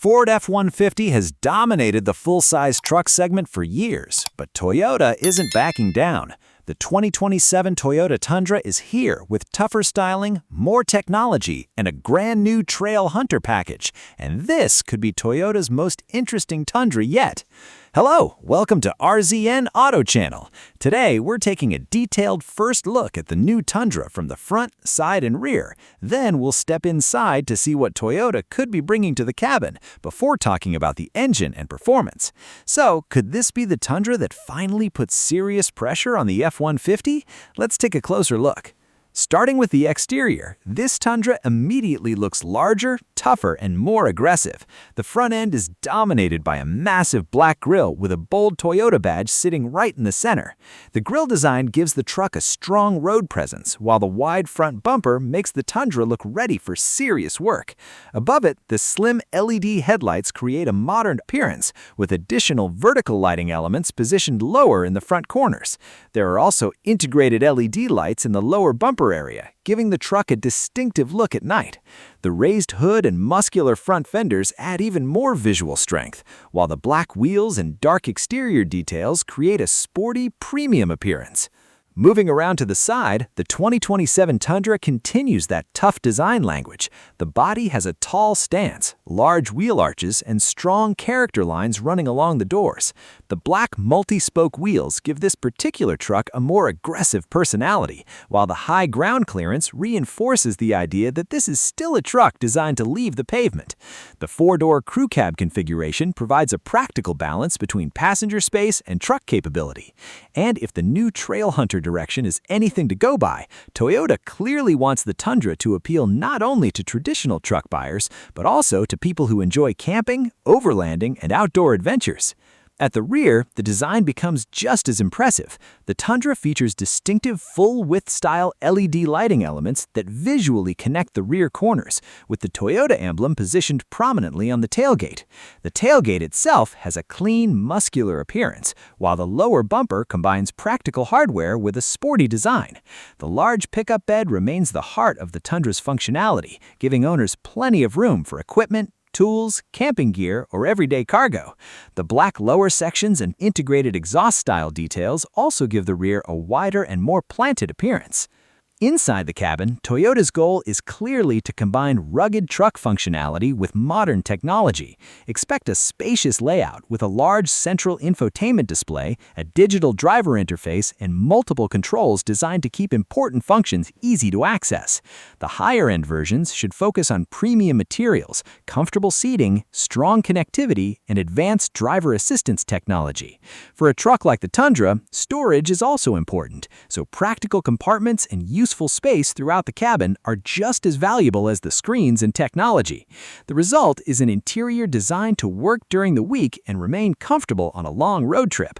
Ford F-150 has dominated the full-size truck segment for years, but Toyota isn't backing down. The 2027 Toyota Tundra is here with tougher styling, more technology, and a brand new Trailhunter package. And this could be Toyota's most interesting Tundra yet. Hello, welcome to RZN Auto Channel. Today, we're taking a detailed first look at the new Tundra from the front, side, and rear. Then we'll step inside to see what Toyota could be bringing to the cabin before talking about the engine and performance. So, could this be the Tundra that finally puts serious pressure on the F-150? Let's take a closer look. Starting with the exterior, this Tundra immediately looks larger, tougher, and more aggressive. The front end is dominated by a massive black grille with a bold Toyota badge sitting right in the center. The grille design gives the truck a strong road presence, while the wide front bumper makes the Tundra look ready for serious work. Above it, the slim LED headlights create a modern appearance, with additional vertical lighting elements positioned lower in the front corners. There are also integrated LED lights in the lower bumper area, giving the truck a distinctive look at night. The raised hood and muscular front fenders add even more visual strength, while the black wheels and dark exterior details create a sporty, premium appearance. Moving around to the side, the 2027 Tundra continues that tough design language. The body has a tall stance, large wheel arches, and strong character lines running along the doors. The black multi-spoke wheels give this particular truck a more aggressive personality, while the high ground clearance reinforces the idea that this is still a truck designed to leave the pavement. The four-door crew cab configuration provides a practical balance between passenger space and truck capability. And if the new Trailhunter direction is anything to go by, Toyota clearly wants the Tundra to appeal not only to traditional truck buyers, but also to people who enjoy camping, overlanding, and outdoor adventures. At the rear, the design becomes just as impressive. The Tundra features distinctive full-width style LED lighting elements that visually connect the rear corners, with the Toyota emblem positioned prominently on the tailgate. The tailgate itself has a clean, muscular appearance, while the lower bumper combines practical hardware with a sporty design. The large pickup bed remains the heart of the Tundra's functionality, giving owners plenty of room for equipment, tools, camping gear, or everyday cargo. The black lower sections and integrated exhaust-style details also give the rear a wider and more planted appearance. Inside the cabin, Toyota's goal is clearly to combine rugged truck functionality with modern technology. Expect a spacious layout with a large central infotainment display, a digital driver interface, and multiple controls designed to keep important functions easy to access. The higher-end versions should focus on premium materials, comfortable seating, strong connectivity, and advanced driver assistance technology. For a truck like the Tundra, storage is also important, so practical compartments and useful space throughout the cabin are just as valuable as the screens and technology. The result is an interior designed to work during the week and remain comfortable on a long road trip.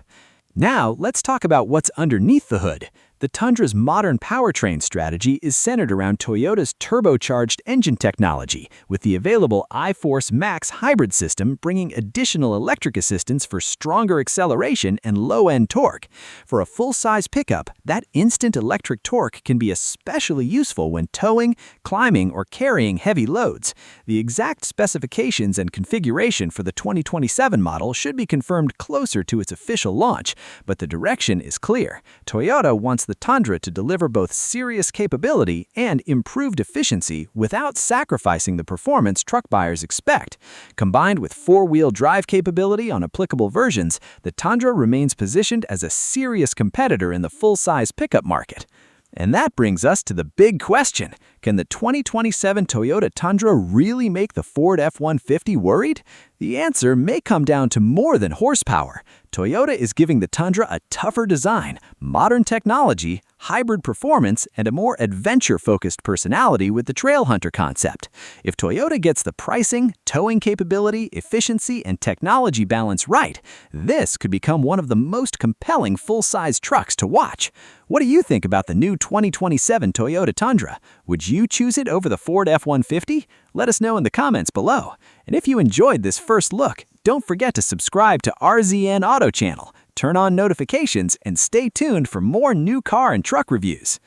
Now, let's talk about what's underneath the hood. The Tundra's modern powertrain strategy is centered around Toyota's turbocharged engine technology, with the available iForce Max hybrid system bringing additional electric assistance for stronger acceleration and low-end torque. For a full-size pickup, that instant electric torque can be especially useful when towing, climbing, or carrying heavy loads. The exact specifications and configuration for the 2027 model should be confirmed closer to its official launch, but the direction is clear. Toyota wants the Tundra to deliver both serious capability and improved efficiency without sacrificing the performance truck buyers expect. Combined with four-wheel drive capability on applicable versions, the Tundra remains positioned as a serious competitor in the full-size pickup market. And that brings us to the big question. Can the 2027 Toyota Tundra really make the Ford F-150 worried? The answer may come down to more than horsepower. Toyota is giving the Tundra a tougher design, modern technology, hybrid performance, and a more adventure-focused personality with the Trailhunter concept. If Toyota gets the pricing, towing capability, efficiency, and technology balance right, this could become one of the most compelling full-size trucks to watch. What do you think about the new 2027 Toyota Tundra? Would you choose it over the Ford F-150? Let us know in the comments below. And if you enjoyed this first look, don't forget to subscribe to RZN Auto Channel, turn on notifications, and stay tuned for more new car and truck reviews.